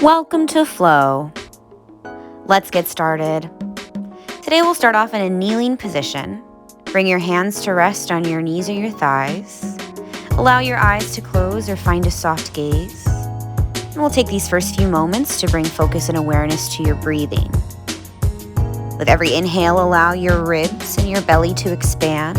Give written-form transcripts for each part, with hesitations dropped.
Welcome to Flow. Let's get started. Today we'll start off in a kneeling position. Bring your hands to rest on your knees or your thighs. Allow your eyes to close or find a soft gaze. And we'll take these first few moments to bring focus and awareness to your breathing. With every inhale, allow your ribs and your belly to expand.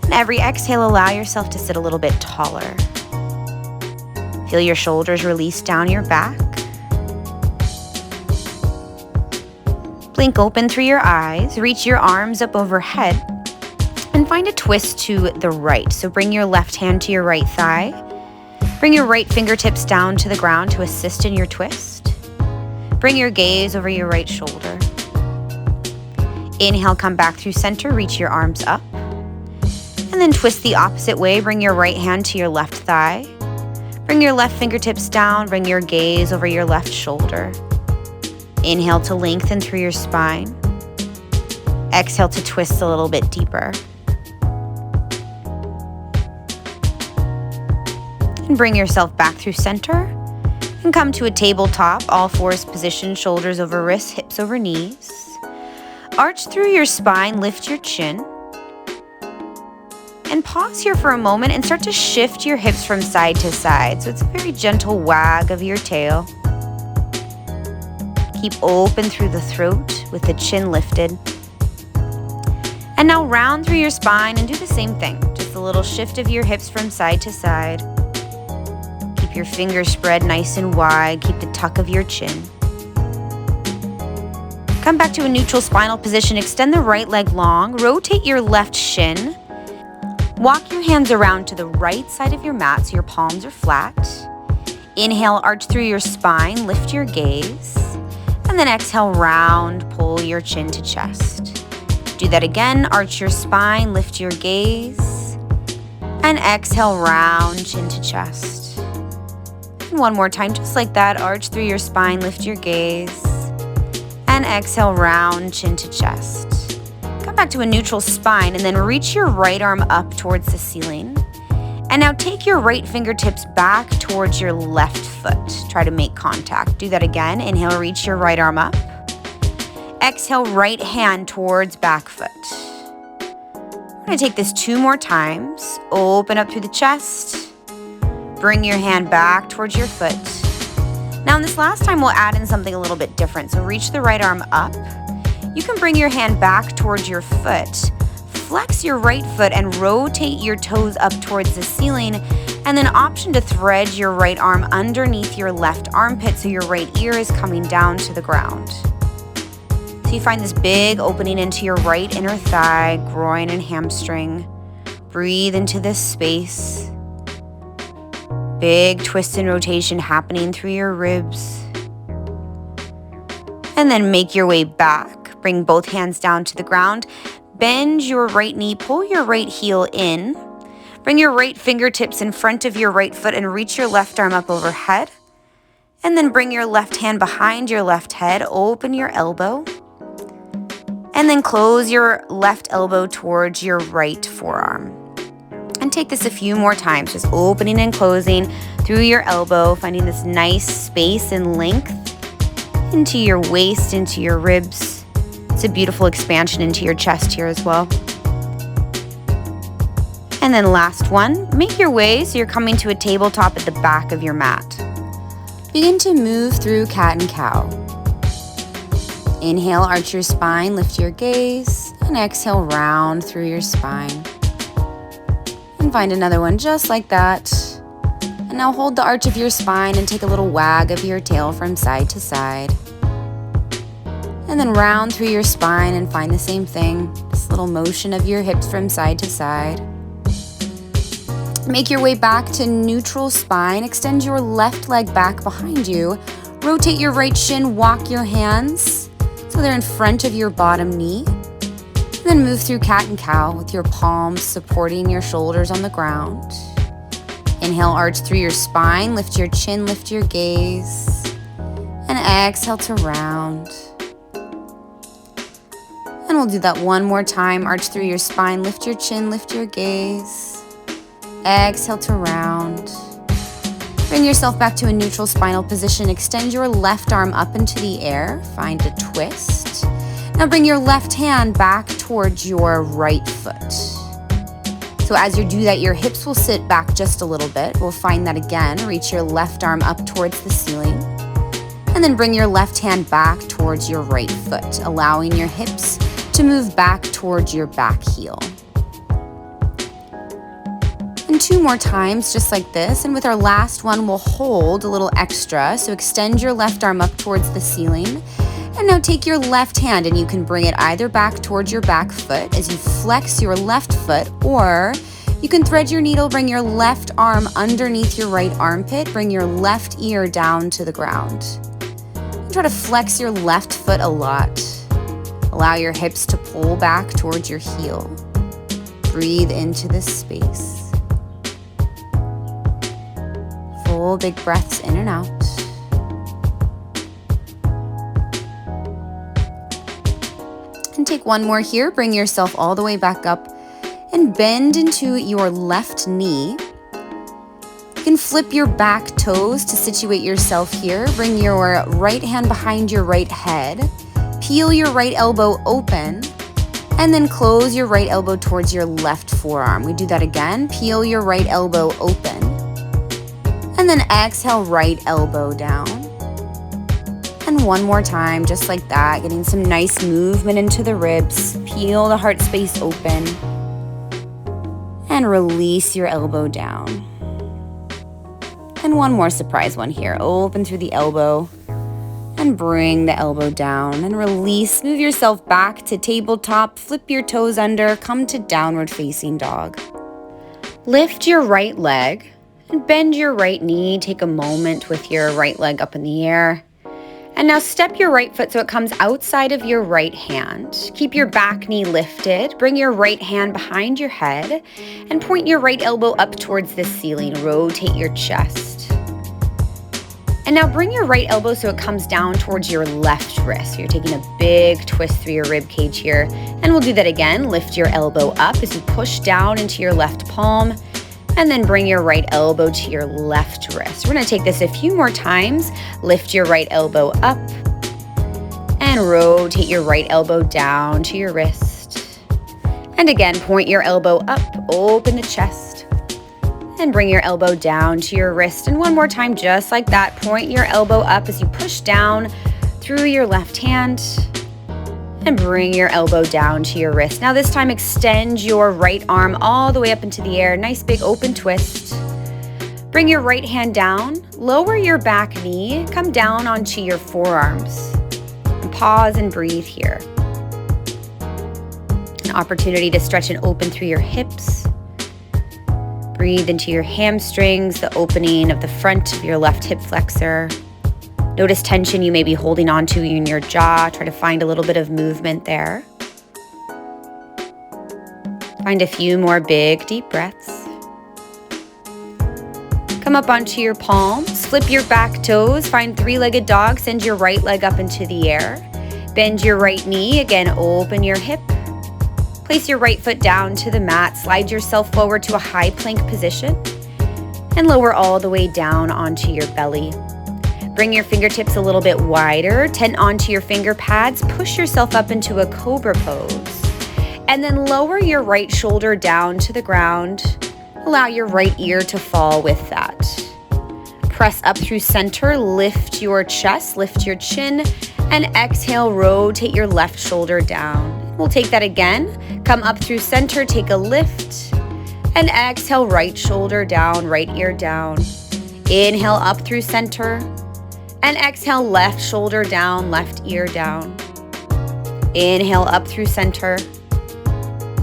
And every exhale, allow yourself to sit a little bit taller. Feel your shoulders release down your back. Blink open through your eyes, reach your arms up overhead, and find a twist to the right. So bring your left hand to your right thigh. Bring your right fingertips down to the ground to assist in your twist. Bring your gaze over your right shoulder. Inhale, come back through center, reach your arms up. And then twist the opposite way, bring your right hand to your left thigh. Bring your left fingertips down, bring your gaze over your left shoulder. Inhale to lengthen through your spine. Exhale to twist a little bit deeper. And bring yourself back through center and come to a tabletop, all fours position, shoulders over wrists, hips over knees. Arch through your spine, lift your chin. And pause here for a moment and start to shift your hips from side to side. So it's a very gentle wag of your tail. Keep open through the throat with the chin lifted. And now round through your spine and do the same thing. Just a little shift of your hips from side to side. Keep your fingers spread nice and wide. Keep the tuck of your chin. Come back to a neutral spinal position. Extend the right leg long. Rotate your left shin. Walk your hands around to the right side of your mat so your palms are flat. Inhale, arch through your spine, lift your gaze. And then exhale, round, pull your chin to chest. Do that again, arch your spine, lift your gaze. And exhale, round, chin to chest. And one more time, just like that, arch through your spine, lift your gaze. And exhale, round, chin to chest. Back to a neutral spine and then reach your right arm up towards the ceiling. And now take your right fingertips back towards your left foot. Try to make contact. Do that again. Inhale, reach your right arm up. Exhale, right hand towards back foot. We're going to take this 2 more times. Open up through the chest. Bring your hand back towards your foot. Now in this last time, we'll add in something a little bit different. So reach the right arm up. You can bring your hand back towards your foot, flex your right foot and rotate your toes up towards the ceiling, and then option to thread your right arm underneath your left armpit so your right ear is coming down to the ground. So you find this big opening into your right inner thigh, groin, and hamstring. Breathe into this space. Big twist and rotation happening through your ribs. And then make your way back. Bring both hands down to the ground. Bend your right knee, pull your right heel in. Bring your right fingertips in front of your right foot and reach your left arm up overhead. And then bring your left hand behind your left head, open your elbow. And then close your left elbow towards your right forearm. And take this a few more times, just opening and closing through your elbow, finding this nice space and length into your waist, into your ribs. It's a beautiful expansion into your chest here as well. And then last one, make your way so you're coming to a tabletop at the back of your mat. Begin to move through cat and cow. Inhale, arch your spine, lift your gaze, and exhale, round through your spine. And find another one just like that. And now hold the arch of your spine and take a little wag of your tail from side to side. And then round through your spine and find the same thing. This little motion of your hips from side to side. Make your way back to neutral spine. Extend your left leg back behind you. Rotate your right shin, walk your hands so they're in front of your bottom knee. And then move through cat and cow with your palms supporting your shoulders on the ground. Inhale, arch through your spine, lift your chin, lift your gaze. And exhale to round. And we'll do that one more time. Arch through your spine, lift your chin, lift your gaze. Exhale to round. Bring yourself back to a neutral spinal position. Extend your left arm up into the air. Find a twist. Now bring your left hand back towards your right foot. So as you do that, your hips will sit back just a little bit. We'll find that again. Reach your left arm up towards the ceiling. And then bring your left hand back towards your right foot, allowing your hips to move back towards your back heel. And 2 more times, just like this. And with our last one, we'll hold a little extra. So extend your left arm up towards the ceiling. And now take your left hand and you can bring it either back towards your back foot as you flex your left foot, or you can thread your needle, bring your left arm underneath your right armpit, bring your left ear down to the ground. And try to flex your left foot a lot. Allow your hips to pull back towards your heel. Breathe into this space. Full big breaths in and out. And take one more here. Bring yourself all the way back up and bend into your left knee. You can flip your back toes to situate yourself here. Bring your right hand behind your right head. Peel your right elbow open and then close your right elbow towards your left forearm. We do that again. Peel your right elbow open and then exhale, right elbow down. And one more time, just like that, getting some nice movement into the ribs. Peel the heart space open and release your elbow down. And one more surprise one here. Open through the elbow and bring the elbow down and release. Move yourself back to tabletop, flip your toes under, come to downward facing dog. Lift your right leg and bend your right knee. Take a moment with your right leg up in the air. And now step your right foot so it comes outside of your right hand. Keep your back knee lifted. Bring your right hand behind your head and point your right elbow up towards the ceiling. Rotate your chest. And now bring your right elbow so it comes down towards your left wrist. So you're taking a big twist through your rib cage here. And we'll do that again. Lift your elbow up as you push down into your left palm. And then bring your right elbow to your left wrist. We're gonna take this a few more times. Lift your right elbow up and rotate your right elbow down to your wrist. And again, point your elbow up, open the chest, and bring your elbow down to your wrist. And one more time, just like that, point your elbow up as you push down through your left hand. And bring your elbow down to your wrist. Now this time, extend your right arm all the way up into the air. Nice big open twist. Bring your right hand down. Lower your back knee. Come down onto your forearms. And pause and breathe here. An opportunity to stretch and open through your hips. Breathe into your hamstrings, the opening of the front of your left hip flexor. Notice tension you may be holding on to in your jaw. Try to find a little bit of movement there. Find a few more big, deep breaths. Come up onto your palms. Flip your back toes. Find three-legged dog. Send your right leg up into the air. Bend your right knee. Again, open your hip. Place your right foot down to the mat. Slide yourself forward to a high plank position. And lower all the way down onto your belly. Bring your fingertips a little bit wider, tent onto your finger pads, push yourself up into a cobra pose. And then lower your right shoulder down to the ground. Allow your right ear to fall with that. Press up through center, lift your chest, lift your chin, and exhale, rotate your left shoulder down. We'll take that again. Come up through center, take a lift, and exhale, right shoulder down, right ear down. Inhale up through center. And exhale, left shoulder down, left ear down. Inhale up through center.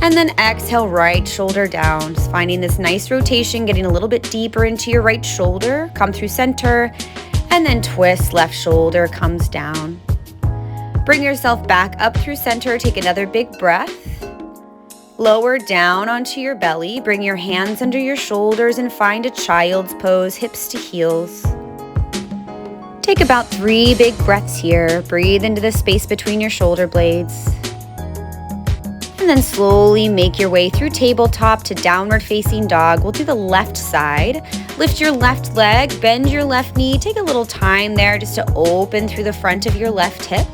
And then exhale, right shoulder down. Just finding this nice rotation, getting a little bit deeper into your right shoulder. Come through center. And then twist, left shoulder comes down. Bring yourself back up through center. Take another big breath. Lower down onto your belly. Bring your hands under your shoulders and find a child's pose, hips to heels. Take about 3 big breaths here. Breathe into the space between your shoulder blades. And then slowly make your way through tabletop to downward facing dog. We'll do the left side. Lift your left leg, bend your left knee. Take a little time there just to open through the front of your left hip.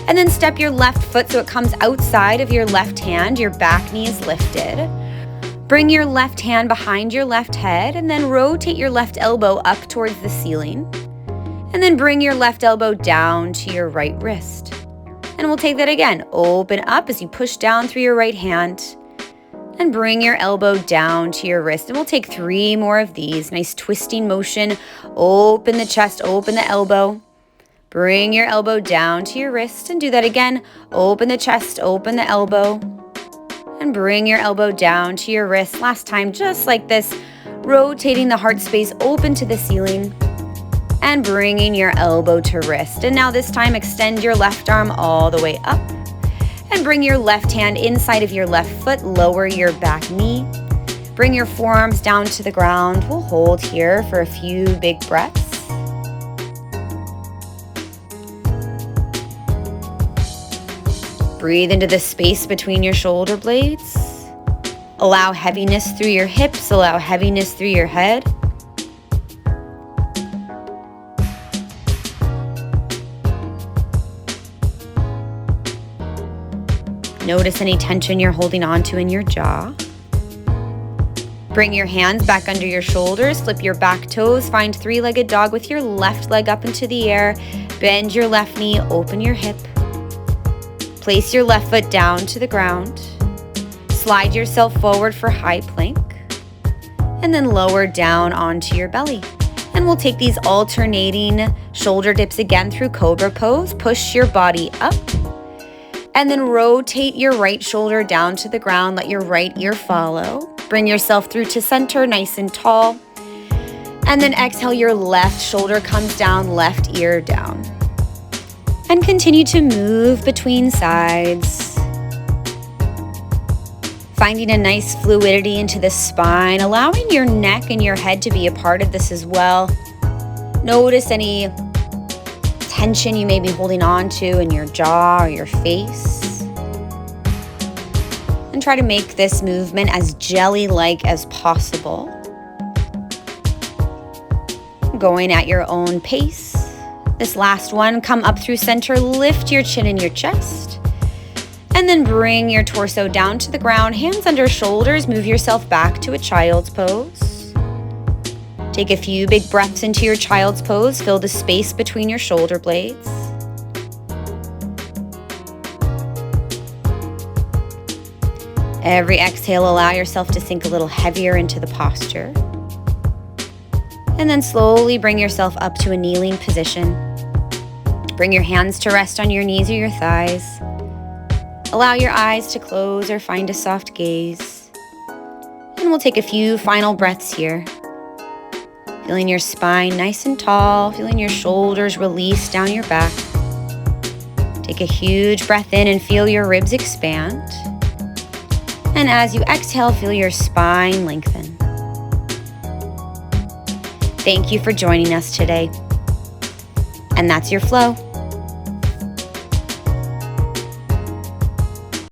And then step your left foot so it comes outside of your left hand. Your back knee is lifted. Bring your left hand behind your left head and then rotate your left elbow up towards the ceiling. And then bring your left elbow down to your right wrist. And we'll take that again. Open up as you push down through your right hand. And bring your elbow down to your wrist. And we'll take 3 more of these. Nice twisting motion. Open the chest, open the elbow. Bring your elbow down to your wrist and do that again. Open the chest, open the elbow. And bring your elbow down to your wrist. Last time, just like this. Rotating the heart space open to the ceiling. And bringing your elbow to wrist. And now this time, extend your left arm all the way up. And bring your left hand inside of your left foot, lower your back knee. Bring your forearms down to the ground. We'll hold here for a few big breaths. Breathe into the space between your shoulder blades. Allow heaviness through your hips, allow heaviness through your head. Notice any tension you're holding on to in your jaw. Bring your hands back under your shoulders, flip your back toes, find 3-legged dog with your left leg up into the air. Bend your left knee, open your hip. Place your left foot down to the ground. Slide yourself forward for high plank. And then lower down onto your belly. And we'll take these alternating shoulder dips again through Cobra Pose. Push your body up. And then rotate your right shoulder down to the ground. Let your right ear follow. Bring yourself through to center, nice and tall. And then exhale, your left shoulder comes down, left ear down. And continue to move between sides. Finding a nice fluidity into the spine, allowing your neck and your head to be a part of this as well. Notice any tension you may be holding on to in your jaw or your face. And try to make this movement as jelly-like as possible. Going at your own pace. This last one, come up through center, lift your chin and your chest. And then bring your torso down to the ground, hands under shoulders, move yourself back to a child's pose. Take a few big breaths into your child's pose. Fill the space between your shoulder blades. Every exhale, allow yourself to sink a little heavier into the posture. And then slowly bring yourself up to a kneeling position. Bring your hands to rest on your knees or your thighs. Allow your eyes to close or find a soft gaze. And we'll take a few final breaths here. Feeling your spine nice and tall, feeling your shoulders release down your back. Take a huge breath in and feel your ribs expand. And as you exhale, feel your spine lengthen. Thank you for joining us today. And that's your flow.